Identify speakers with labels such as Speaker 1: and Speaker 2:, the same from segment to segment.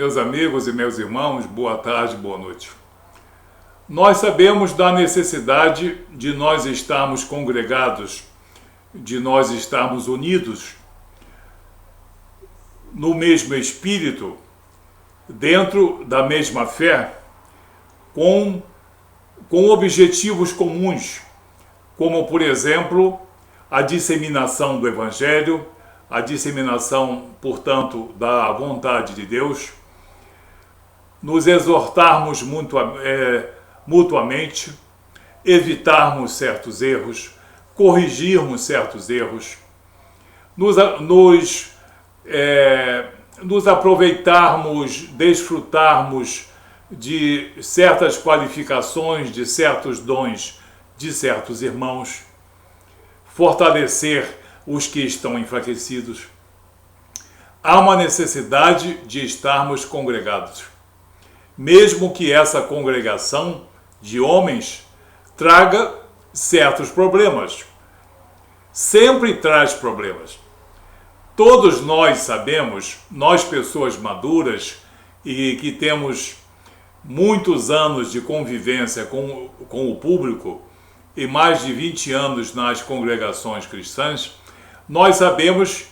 Speaker 1: meus amigos e meus irmãos, boa tarde, boa noite. Nós sabemos da necessidade de nós estarmos congregados, de nós estarmos unidos no mesmo espírito, dentro da mesma fé, com objetivos comuns, como, por exemplo, a disseminação do Evangelho, a disseminação, portanto, da vontade de Deus, nos exortarmos mutuamente, evitarmos certos erros, corrigirmos certos erros, nos aproveitarmos, desfrutarmos de certas qualificações, de certos dons de certos irmãos, fortalecer os que estão enfraquecidos. Há uma necessidade de estarmos congregados, mesmo que essa congregação de homens traga certos problemas. Sempre traz problemas. Todos nós sabemos, nós pessoas maduras e que temos muitos anos de convivência com o público e mais de 20 anos nas congregações cristãs, nós sabemos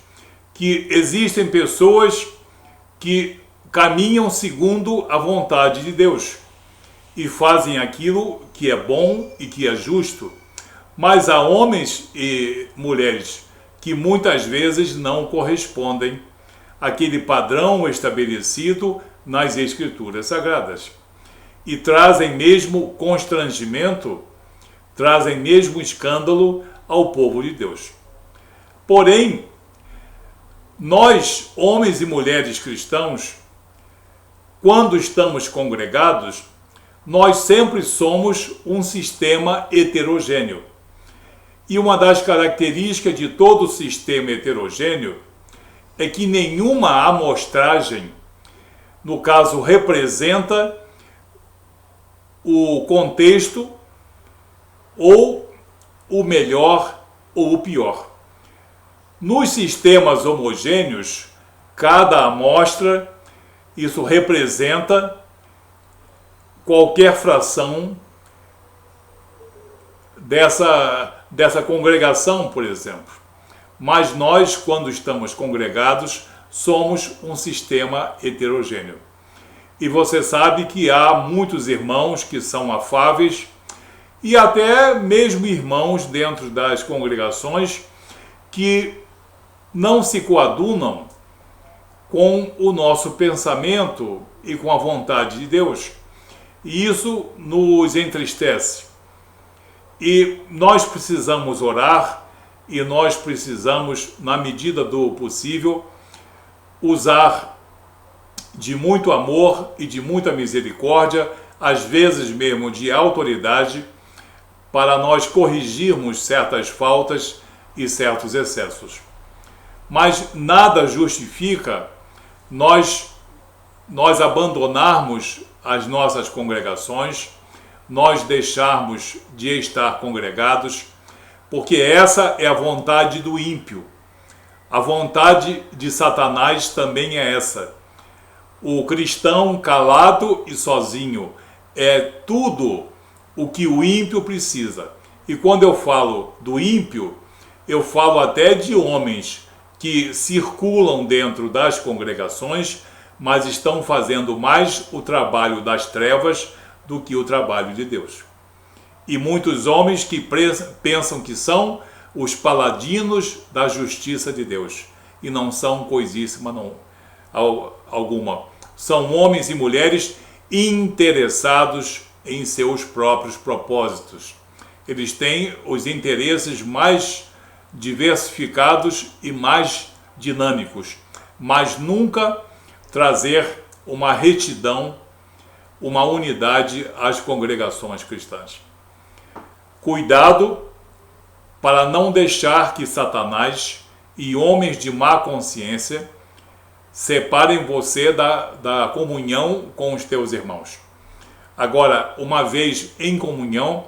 Speaker 1: que existem pessoas que caminham segundo a vontade de Deus e fazem aquilo que é bom e que é justo, mas há homens e mulheres que muitas vezes não correspondem àquele padrão estabelecido nas Escrituras Sagradas e trazem mesmo constrangimento, trazem mesmo escândalo ao povo de Deus. Porém, nós, homens e mulheres cristãos, quando estamos congregados, nós sempre somos um sistema heterogêneo. E uma das características de todo sistema heterogêneo é que nenhuma amostragem, no caso, representa o contexto ou o melhor ou o pior. Nos sistemas homogêneos, cada amostra, isso representa qualquer fração dessa congregação, por exemplo. Mas nós, quando estamos congregados, somos um sistema heterogêneo. E você sabe que há muitos irmãos que são afáveis e até mesmo irmãos dentro das congregações que não se coadunam com o nosso pensamento e com a vontade de Deus. E isso nos entristece. E nós precisamos orar e nós precisamos, na medida do possível, usar de muito amor e de muita misericórdia, às vezes mesmo de autoridade, para nós corrigirmos certas faltas e certos excessos. Mas nada justifica nós abandonarmos as nossas congregações, nós deixarmos de estar congregados, porque essa é a vontade do ímpio. A vontade de Satanás também é essa. O cristão calado e sozinho é tudo o que o ímpio precisa. E quando eu falo do ímpio, eu falo até de homens que circulam dentro das congregações, mas estão fazendo mais o trabalho das trevas do que o trabalho de Deus. E muitos homens que pensam que são os paladinos da justiça de Deus, e não são coisíssima alguma. São homens e mulheres interessados em seus próprios propósitos. Eles têm os interesses mais diversificados e mais dinâmicos, mas nunca trazer uma retidão, uma unidade às congregações cristãs. Cuidado para não deixar que Satanás e homens de má consciência separem você da comunhão com os teus irmãos. Agora, uma vez em comunhão,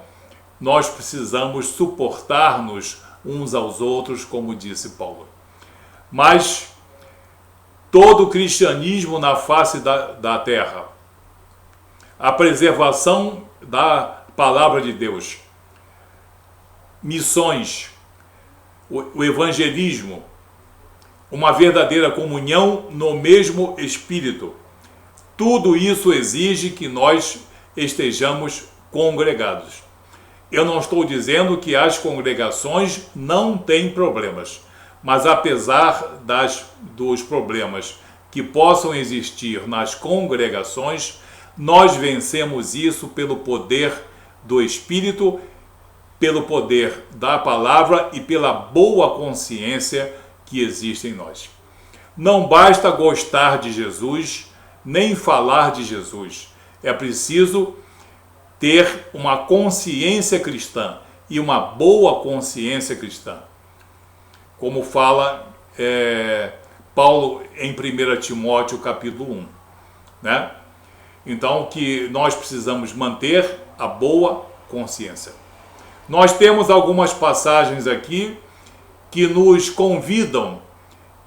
Speaker 1: nós precisamos suportar-nos uns aos outros, como disse Paulo. Mas todo o cristianismo na face da terra, a preservação da palavra de Deus, missões, o evangelismo, uma verdadeira comunhão no mesmo Espírito. Tudo isso exige que nós estejamos congregados. Eu não estou dizendo que as congregações não têm problemas, mas apesar dos problemas que possam existir nas congregações, nós vencemos isso pelo poder do Espírito, pelo poder da palavra e pela boa consciência que existe em nós. Não basta gostar de Jesus, nem falar de Jesus. É preciso ter uma consciência cristã e uma boa consciência cristã. Como fala Paulo em 1 Timóteo capítulo 1. Né? Então, que nós precisamos manter a boa consciência. Nós temos algumas passagens aqui que nos convidam,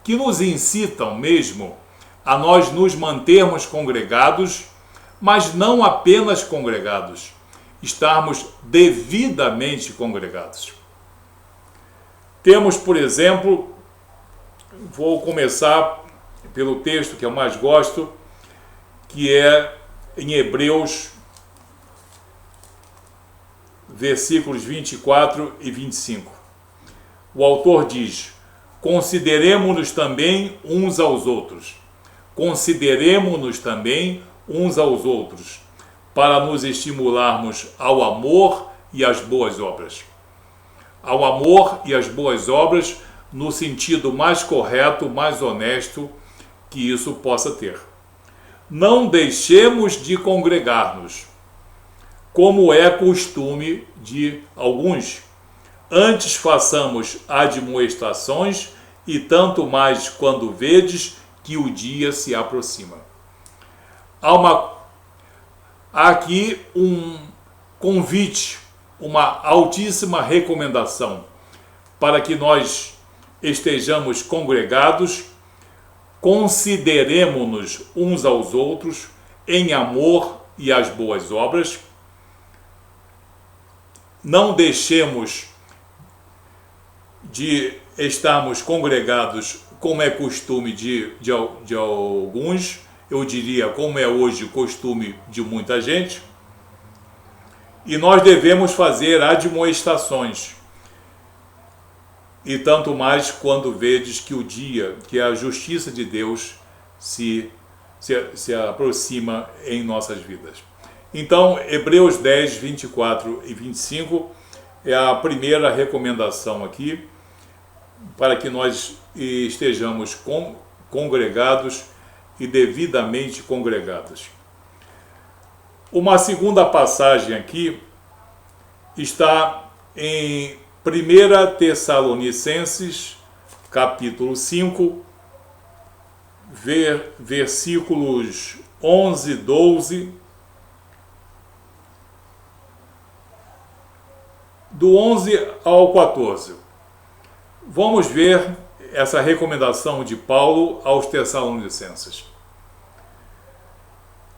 Speaker 1: que nos incitam mesmo a nós nos mantermos congregados, mas não apenas congregados, estarmos devidamente congregados. Temos, por exemplo, vou começar pelo texto que eu mais gosto, que é em Hebreus, versículos 24 e 25. O autor diz: consideremo-nos também uns aos outros. Consideremo-nos também uns aos outros, para nos estimularmos ao amor e às boas obras. Ao amor e às boas obras no sentido mais correto, mais honesto que isso possa ter. Não deixemos de congregar-nos, como é costume de alguns. Antes façamos admoestações, e tanto mais quando vedes que o dia se aproxima. Há aqui um convite, uma altíssima recomendação para que nós estejamos congregados, consideremo-nos uns aos outros em amor e as boas obras. Não deixemos de estarmos congregados como é costume de alguns, eu diria como é hoje costume de muita gente, e nós devemos fazer admoestações, e tanto mais quando vedes que o dia, que a justiça de Deus se aproxima em nossas vidas. Então, Hebreus 10, 24 e 25 é a primeira recomendação aqui, para que nós estejamos congregados e devidamente congregados. Uma segunda passagem aqui está em 1 Tessalonicenses, capítulo 5, versículos 11, 12, do 11 ao 14. Vamos ver essa recomendação de Paulo aos Tessalonicenses.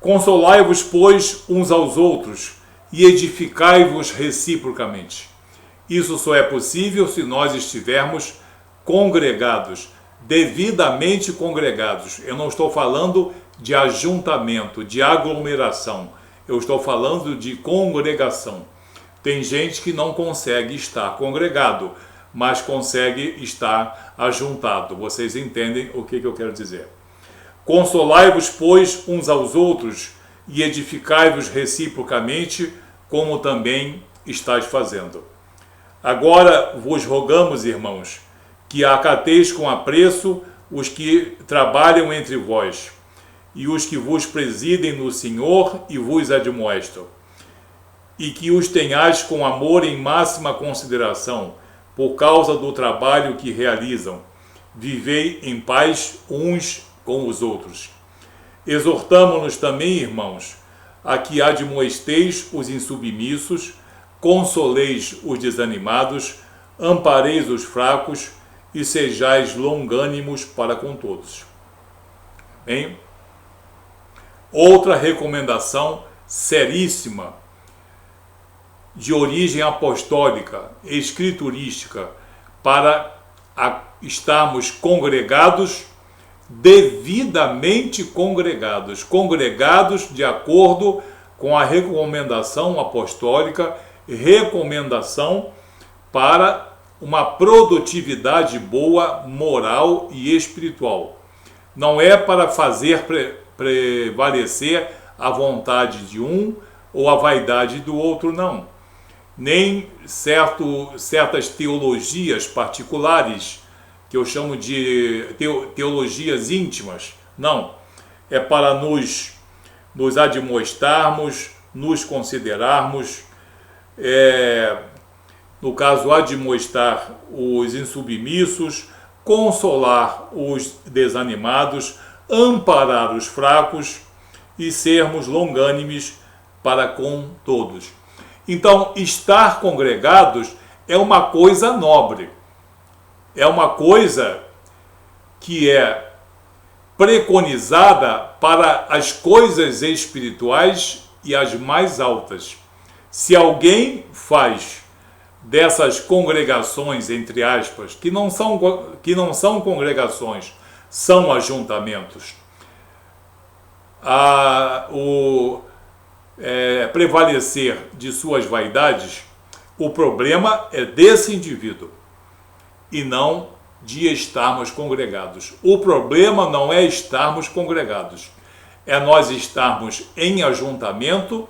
Speaker 1: Consolai-vos, pois, uns aos outros e edificai-vos reciprocamente. Isso só é possível se nós estivermos congregados, devidamente congregados. Eu não estou falando de ajuntamento, de aglomeração. Eu estou falando de congregação. Tem gente que não consegue estar congregado, mas consegue estar ajuntado. Vocês entendem o que eu quero dizer. Consolai-vos, pois, uns aos outros e edificai-vos reciprocamente, como também estáis fazendo. Agora vos rogamos, irmãos, que acateis com apreço os que trabalham entre vós, e os que vos presidem no Senhor e vos admoestam, e que os tenhais com amor em máxima consideração, por causa do trabalho que realizam. Vivei em paz uns com os outros. Exortamo-nos também, irmãos, a que admoesteis os insubmissos, consoleis os desanimados, ampareis os fracos e sejais longânimos para com todos. hein? Outra recomendação seríssima, de origem apostólica, escriturística, para estarmos congregados, devidamente congregados, congregados de acordo com a recomendação apostólica, recomendação para uma produtividade boa, moral e espiritual. Não é para fazer prevalecer a vontade de um ou a vaidade do outro, não. Nem certas teologias particulares, que eu chamo de teologias íntimas, não. É para nos admoestarmos, nos considerarmos, no caso, admoestar os insubmissos, consolar os desanimados, amparar os fracos e sermos longânimes para com todos. Então, estar congregados é uma coisa nobre, é uma coisa que é preconizada para as coisas espirituais e as mais altas. Se alguém faz dessas congregações, entre aspas, que não são congregações, são ajuntamentos, prevalecer de suas vaidades, o problema é desse indivíduo e não de estarmos congregados. O problema não é estarmos congregados, é nós estarmos em ajuntamento,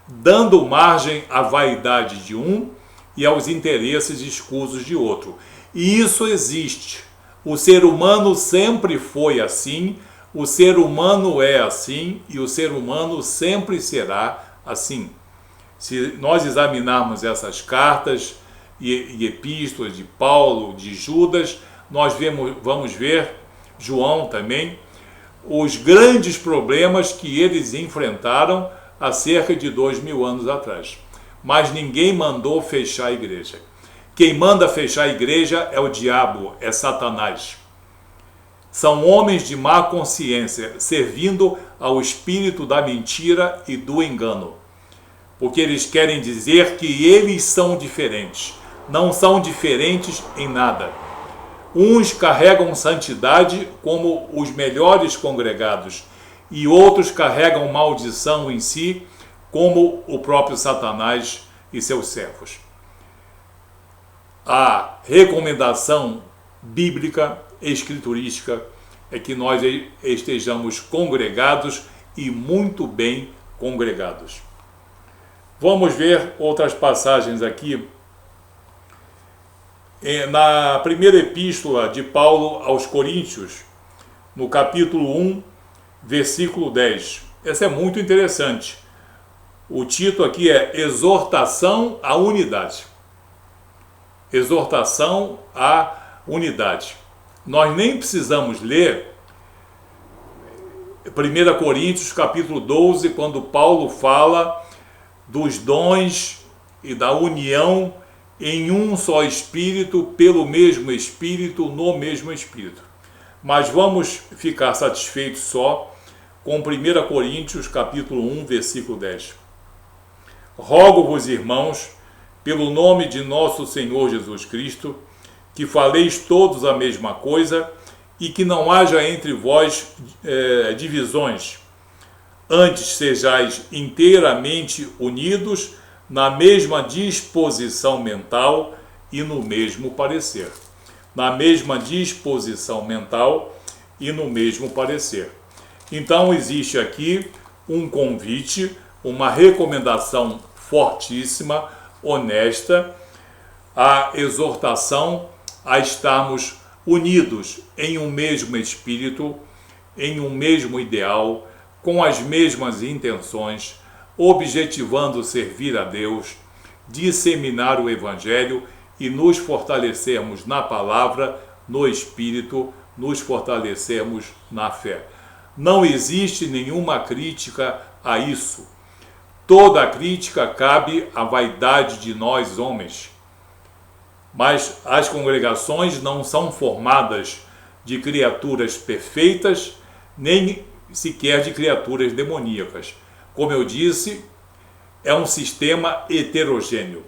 Speaker 1: dando margem à vaidade de um e aos interesses escusos de outro. E isso existe. O ser humano sempre foi assim, o ser humano é assim e o ser humano sempre será assim. Se nós examinarmos essas cartas e epístolas de Paulo, de Judas, nós vamos ver, João também, os grandes problemas que eles enfrentaram há cerca de 2000 anos atrás. Mas ninguém mandou fechar a igreja. Quem manda fechar a igreja é o diabo, é Satanás. São homens de má consciência, servindo ao espírito da mentira e do engano. Porque eles querem dizer que eles são diferentes. Não são diferentes em nada. Uns carregam santidade como os melhores congregados, e outros carregam maldição em si, como o próprio Satanás e seus servos. A recomendação bíblica, escriturística, é que nós estejamos congregados e muito bem congregados. Vamos ver outras passagens aqui. Na primeira epístola de Paulo aos Coríntios, no capítulo 1, versículo 10. Essa é muito interessante. O título aqui é Exortação à Unidade. Exortação à unidade. Nós nem precisamos ler 1 Coríntios capítulo 12, quando Paulo fala dos dons e da união em um só Espírito, pelo mesmo Espírito, no mesmo Espírito. Mas vamos ficar satisfeitos só com 1 Coríntios capítulo 1, versículo 10. Rogo-vos, irmãos, pelo nome de nosso Senhor Jesus Cristo, que faleis todos a mesma coisa e que não haja entre vós divisões. Antes sejais inteiramente unidos na mesma disposição mental e no mesmo parecer. Na mesma disposição mental e no mesmo parecer. Então existe aqui um convite, uma recomendação fortíssima, honesta, a exortação a estarmos unidos em um mesmo espírito, em um mesmo ideal, com as mesmas intenções, objetivando servir a Deus, disseminar o Evangelho e nos fortalecermos na palavra, no Espírito, nos fortalecermos na fé. Não existe nenhuma crítica a isso. Toda a crítica cabe à vaidade de nós homens. Mas as congregações não são formadas de criaturas perfeitas, nem sequer de criaturas demoníacas. Como eu disse, é um sistema heterogêneo.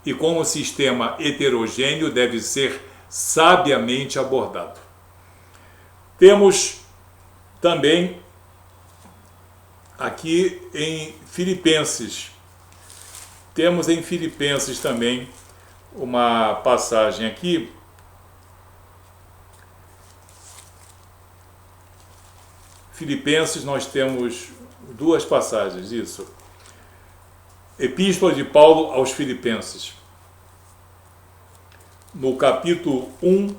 Speaker 1: E como sistema heterogêneo deve ser sabiamente abordado. Temos também aqui em Filipenses, também uma passagem aqui, Filipenses nós temos duas passagens, isso. Epístola de Paulo aos Filipenses, no capítulo 1,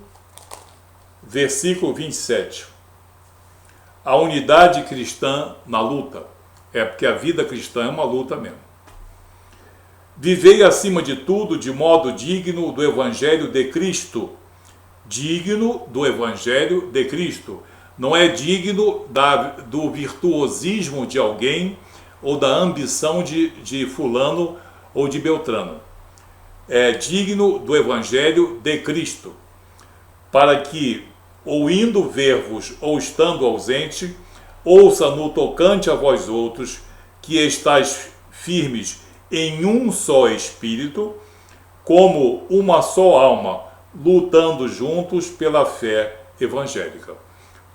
Speaker 1: versículo 27. A unidade cristã na luta. Porque a vida cristã é uma luta mesmo. Vivei acima de tudo de modo digno do Evangelho de Cristo. Digno do Evangelho de Cristo. Não é digno do virtuosismo de alguém ou da ambição de fulano ou de Beltrano. É digno do Evangelho de Cristo, para que, ou indo ver-vos, ou estando ausente, ouça no tocante a vós outros, que estáis firmes em um só espírito, como uma só alma, lutando juntos pela fé evangélica.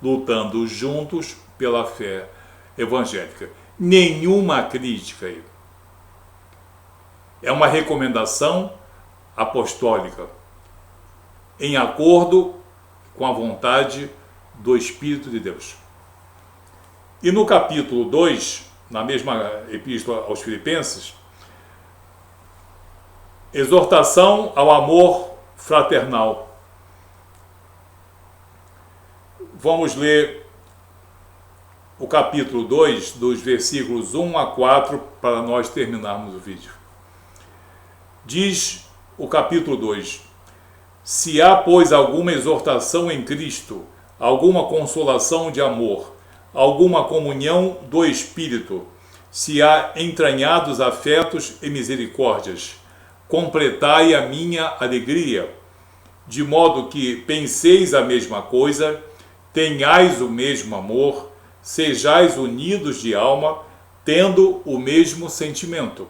Speaker 1: Lutando juntos pela fé evangélica. Nenhuma crítica aí. É uma recomendação apostólica, em acordo com a vontade do Espírito de Deus. E no capítulo 2, na mesma epístola aos Filipenses, exortação ao amor fraternal. Vamos ler o capítulo 2, dos versículos 1 a 4, para nós terminarmos o vídeo. Diz o capítulo 2: Se há, pois, alguma exortação em Cristo, alguma consolação de amor, alguma comunhão do Espírito, se há entranhados afetos e misericórdias, completai a minha alegria, de modo que penseis a mesma coisa, tenhais o mesmo amor, sejais unidos de alma, tendo o mesmo sentimento.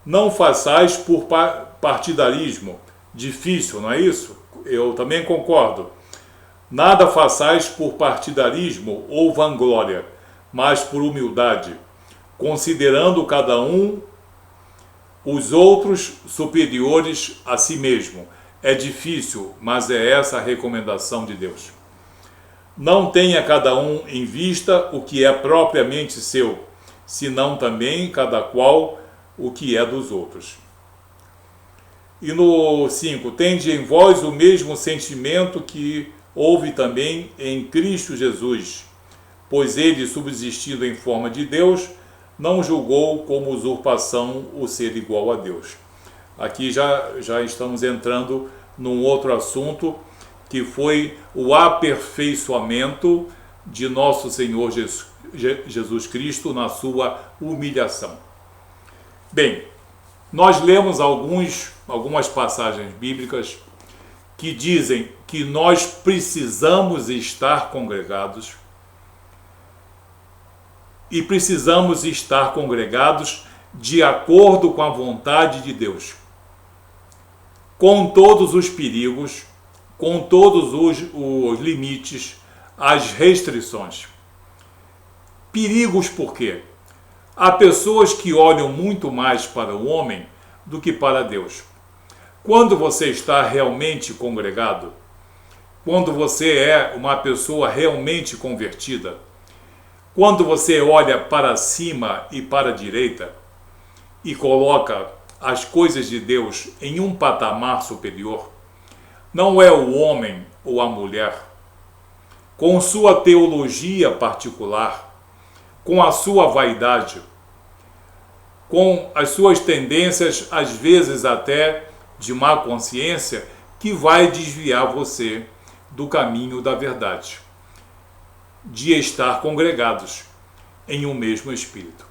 Speaker 1: Não façais por partidarismo. Difícil, não é isso? Eu também concordo. Nada façais por partidarismo ou vanglória, mas por humildade, considerando cada um os outros superiores a si mesmo. É difícil, mas é essa a recomendação de Deus. Não tenha cada um em vista o que é propriamente seu, senão também cada qual o que é dos outros. E no 5, tende em vós o mesmo sentimento que houve também em Cristo Jesus, pois ele, subsistindo em forma de Deus, não julgou como usurpação o ser igual a Deus. Aqui já estamos entrando num outro assunto, que foi o aperfeiçoamento de nosso Senhor Jesus Cristo na sua humilhação. Bem, nós lemos algumas passagens bíblicas que dizem que nós precisamos estar congregados e precisamos estar congregados de acordo com a vontade de Deus, com todos os perigos, com todos os limites, as restrições. Perigos por quê? Há pessoas que olham muito mais para o homem do que para Deus. Quando você está realmente congregado, quando você é uma pessoa realmente convertida, quando você olha para cima e para a direita e coloca as coisas de Deus em um patamar superior, não é o homem ou a mulher, com sua teologia particular, com a sua vaidade, com as suas tendências, às vezes até de má consciência, que vai desviar você do caminho da verdade, de estar congregados em um mesmo espírito.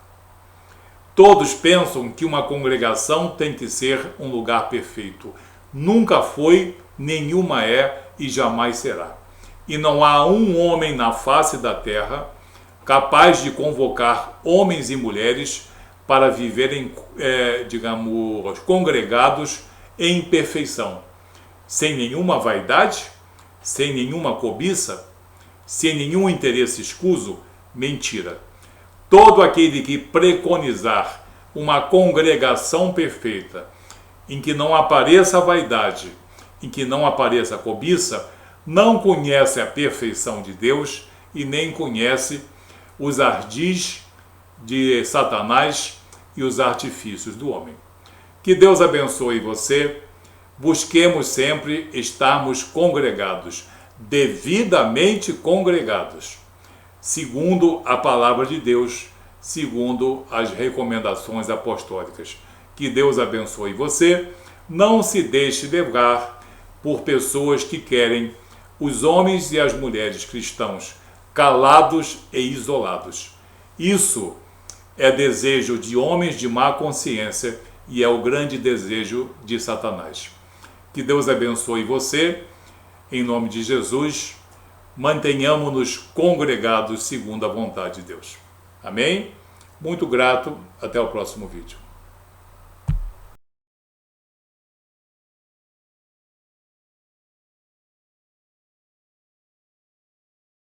Speaker 1: Todos pensam que uma congregação tem que ser um lugar perfeito. Nunca foi, nenhuma é e jamais será. e não há um homem na face da terra capaz de convocar homens e mulheres para viverem, digamos, congregados em perfeição, sem nenhuma vaidade, sem nenhuma cobiça, sem nenhum interesse escuso. Mentira. Todo aquele que preconizar uma congregação perfeita, em que não apareça a vaidade, em que não apareça a cobiça, não conhece a perfeição de Deus e nem conhece os ardis de Satanás e os artifícios do homem. Que Deus abençoe você. Busquemos sempre estarmos congregados, devidamente congregados, segundo a palavra de Deus, segundo as recomendações apostólicas. Que Deus abençoe você. Não se deixe levar por pessoas que querem os homens e as mulheres cristãos calados e isolados. Isso é desejo de homens de má consciência e é o grande desejo de Satanás. Que Deus abençoe você. Em nome de Jesus, mantenhamos-nos congregados segundo a vontade de Deus. Amém? Muito grato. Até o próximo vídeo.